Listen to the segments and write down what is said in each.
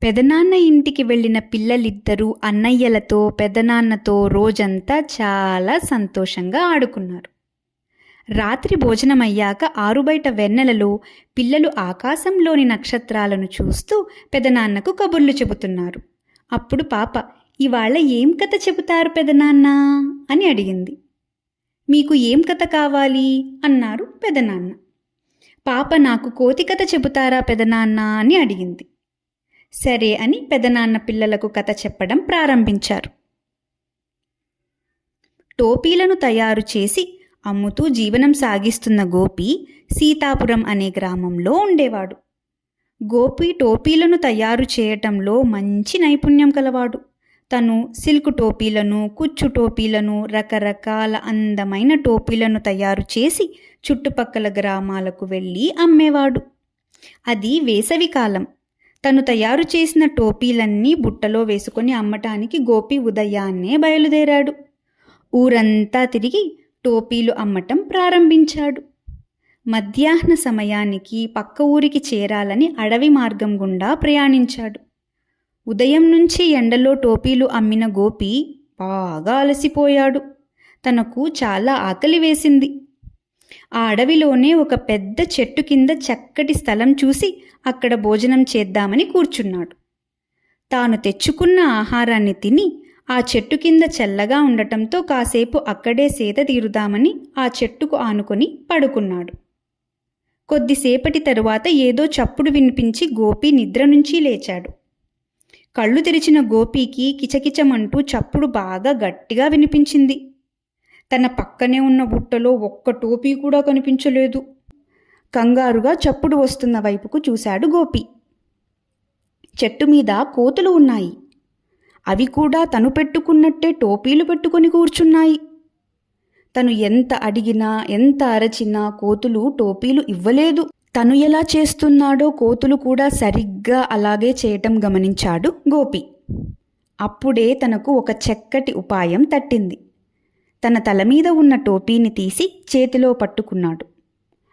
పెదనాన్న ఇంటికి వెళ్ళిన పిల్లలిద్దరూ అన్నయ్యలతో పెదనాన్నతో రోజంతా చాలా సంతోషంగా ఆడుకున్నారు. రాత్రి భోజనమయ్యాక ఆరుబయట వెన్నెలలో పిల్లలు ఆకాశంలోని నక్షత్రాలను చూస్తూ పెదనాన్నకు కబుర్లు చెబుతున్నారు. అప్పుడు పాప, ఇవాళ ఏం కథ చెబుతారు పెదనాన్నా అని అడిగింది. మీకు ఏం కథ కావాలి అన్నారు పెదనాన్న. పాప, నాకు కోతి కథ చెబుతారా పెదనాన్న అని అడిగింది. సరే అని పెదనాన్న పిల్లలకు కథ చెప్పడం ప్రారంభించారు. టోపీలను తయారు చేసి అమ్ముతూ జీవనం సాగిస్తున్న గోపి సీతాపురం అనే గ్రామంలో ఉండేవాడు. గోపి టోపీలను తయారు చేయటంలో మంచి నైపుణ్యం కలవాడు. తను సిల్క్ టోపీలను, కుచ్చు టోపీలను, రకరకాల అందమైన టోపీలను తయారు చేసి చుట్టుపక్కల గ్రామాలకు వెళ్ళి అమ్మేవాడు. అది వేసవికాలం. తను తయారు చేసిన టోపీలన్నీ బుట్టలో వేసుకొని అమ్మటానికి గోపి ఉదయాన్నే బయలుదేరాడు. ఊరంతా తిరిగి టోపీలు అమ్మటం ప్రారంభించాడు. మధ్యాహ్న సమయానికి పక్క ఊరికి చేరాలని అడవి మార్గం గుండా ప్రయాణించాడు. ఉదయం నుంచి ఎండలో టోపీలు అమ్మిన గోపి బాగా అలసిపోయాడు. తనకు చాలా ఆకలి వేసింది. ఆ అడవిలోనే ఒక పెద్ద చెట్టు కింద చక్కటి స్థలం చూసి అక్కడ భోజనం చేద్దామని కూర్చున్నాడు. తాను తెచ్చుకున్న ఆహారాన్ని తిని ఆ చెట్టు కింద చల్లగా ఉండటంతో కాసేపు అక్కడే సేద తీరుదామని ఆ చెట్టుకు ఆనుకొని పడుకున్నాడు. కొద్దిసేపటి తరువాత ఏదో చప్పుడు వినిపించి గోపి నిద్ర నుంచి లేచాడు. కళ్ళు తెరిచిన గోపీకి కిచకిచమంటూ చప్పుడు బాగా గట్టిగా వినిపించింది. తన పక్కనే ఉన్న బుట్టలో ఒక్క టోపీ కూడా కనిపించలేదు. కంగారుగా చప్పుడు వస్తున్న వైపుకు చూశాడు గోపి. చెట్టు మీద కోతులు ఉన్నాయి. అవి కూడా తను పెట్టుకున్నట్టే టోపీలు పెట్టుకొని కూర్చున్నాయి. తను ఎంత అడిగినా ఎంత అరచినా కోతులు టోపీలు ఇవ్వలేదు. తను ఎలా చేస్తున్నాడో కోతులు కూడా సరిగ్గా అలాగే చేయటం గమనించాడు గోపి. అప్పుడే తనకు ఒక చక్కటి ఉపాయం తట్టింది. తన తల మీద ఉన్న టోపీని తీసి చేతిలో పట్టుకున్నాడు.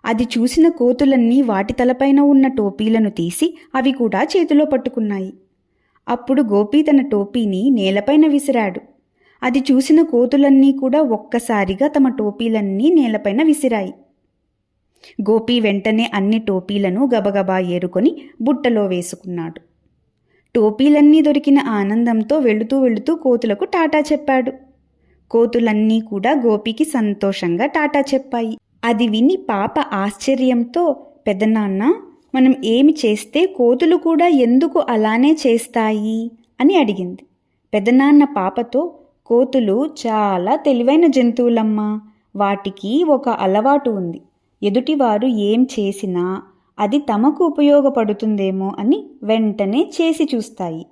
అది చూసిన కోతులన్నీ వాటి తలపైన ఉన్న టోపీలను తీసి అవి కూడా చేతిలో పట్టుకున్నాయి. అప్పుడు గోపి తన టోపీని నేలపైన విసిరాడు. అది చూసిన కోతులన్నీ కూడా ఒక్కసారిగా తమ టోపీలన్నీ నేలపైన విసిరాయి. గోపి వెంటనే అన్ని టోపీలను గబగబా ఏరుకొని బుట్టలో వేసుకున్నాడు. టోపీలన్నీ దొరికిన ఆనందంతో వెళుతూ కోతులకు టాటా చెప్పాడు. కోతులన్నీ కూడా గోపికి సంతోషంగా టాటా చెప్పాయి. అది విని పాప ఆశ్చర్యంతో, పెదనాన్న, మనం ఏమి చేస్తే కోతులు కూడా ఎందుకు అలానే చేస్తాయి అని అడిగింది. పెదనాన్న పాపతో, కోతులు చాలా తెలివైన జంతువులమ్మా. వాటికి ఒక అలవాటు ఉంది. ఎదుటివారు ఏం చేసినా అది తమకు ఉపయోగపడుతుందేమో అని వెంటనే చేసి చూస్తాయి.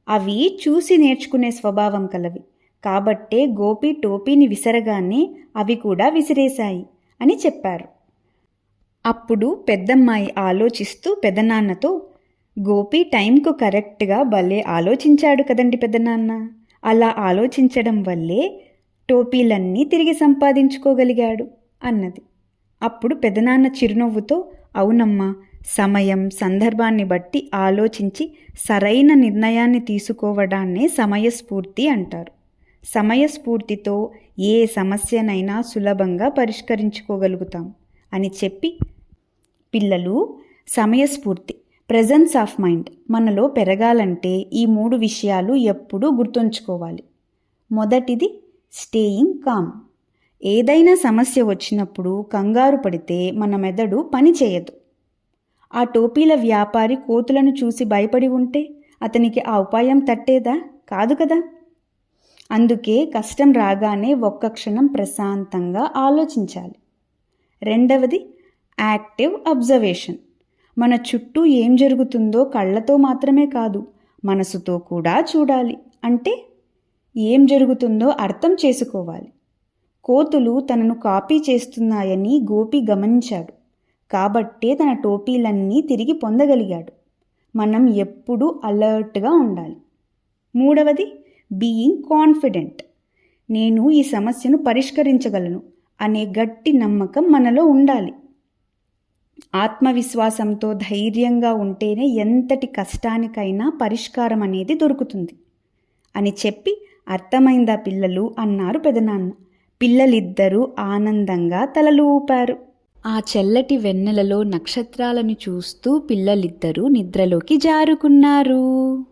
అవి చూసి నేర్చుకునే స్వభావం కలవి. కాబట్టే గోపి టోపీని విసరగానే అవి కూడా విసిరేశాయి అని చెప్పారు. అప్పుడు పెద్దమ్మాయి ఆలోచిస్తూ పెదనాన్నతో, గోపి టైంకు కరెక్ట్గా భలే ఆలోచించాడు కదండి పెదనాన్న. అలా ఆలోచించడం వల్లే టోపీలన్నీ తిరిగి సంపాదించుకోగలిగాడు అన్నది. అప్పుడు పెదనాన్న చిరునవ్వుతో, అవునమ్మా, సమయం సందర్భాన్ని బట్టి ఆలోచించి సరైన నిర్ణయాన్ని తీసుకోవడాన్నే సమయస్ఫూర్తి అంటారు. సమయస్ఫూర్తితో ఏ సమస్యనైనా సులభంగా పరిష్కరించుకోగలుగుతాం అని చెప్పి, పిల్లలు, సమయస్ఫూర్తి, ప్రెజెన్స్ ఆఫ్ మైండ్ మనలో పెరగాలంటే ఈ 3 విషయాలు ఎప్పుడూ గుర్తుంచుకోవాలి. మొదటిది స్టేయింగ్ కామ్. ఏదైనా సమస్య వచ్చినప్పుడు కంగారు పడితే మన మెదడు పని చేయదు. ఆ టోపీల వ్యాపారి కోతులను చూసి భయపడి ఉంటే అతనికి ఆ ఉపాయం తట్టేదా? కాదు కదా. అందుకే కష్టం రాగానే ఒక్క క్షణం ప్రశాంతంగా ఆలోచించాలి. రెండవది యాక్టివ్ అబ్జర్వేషన్. మన చుట్టూ ఏం జరుగుతుందో కళ్ళతో మాత్రమే కాదు, మనసుతో కూడా చూడాలి. అంటే ఏం జరుగుతుందో అర్థం చేసుకోవాలి. కోతులు తనను కాపీ చేస్తున్నాయని గోపి గమనించాడు. కాబట్టే తన టోపీలన్నీ తిరిగి పొందగలిగాడు. మనం ఎప్పుడూ అలర్ట్గా ఉండాలి. మూడవది బీయింగ్ కాన్ఫిడెంట్. నేను ఈ సమస్యను పరిష్కరించగలను అనే గట్టి నమ్మకం మనలో ఉండాలి. ఆత్మవిశ్వాసంతో ధైర్యంగా ఉంటేనే ఎంతటి కష్టానికైనా పరిష్కారం అనేది దొరుకుతుంది అని చెప్పి, అర్థమైందా పిల్లలు అన్నారు పెదనాన్న. పిల్లలిద్దరూ ఆనందంగా తలలు ఊపారు. ఆ చల్లటి వెన్నెలలో నక్షత్రాలను చూస్తూ పిల్లలిద్దరూ నిద్రలోకి జారుకున్నారు.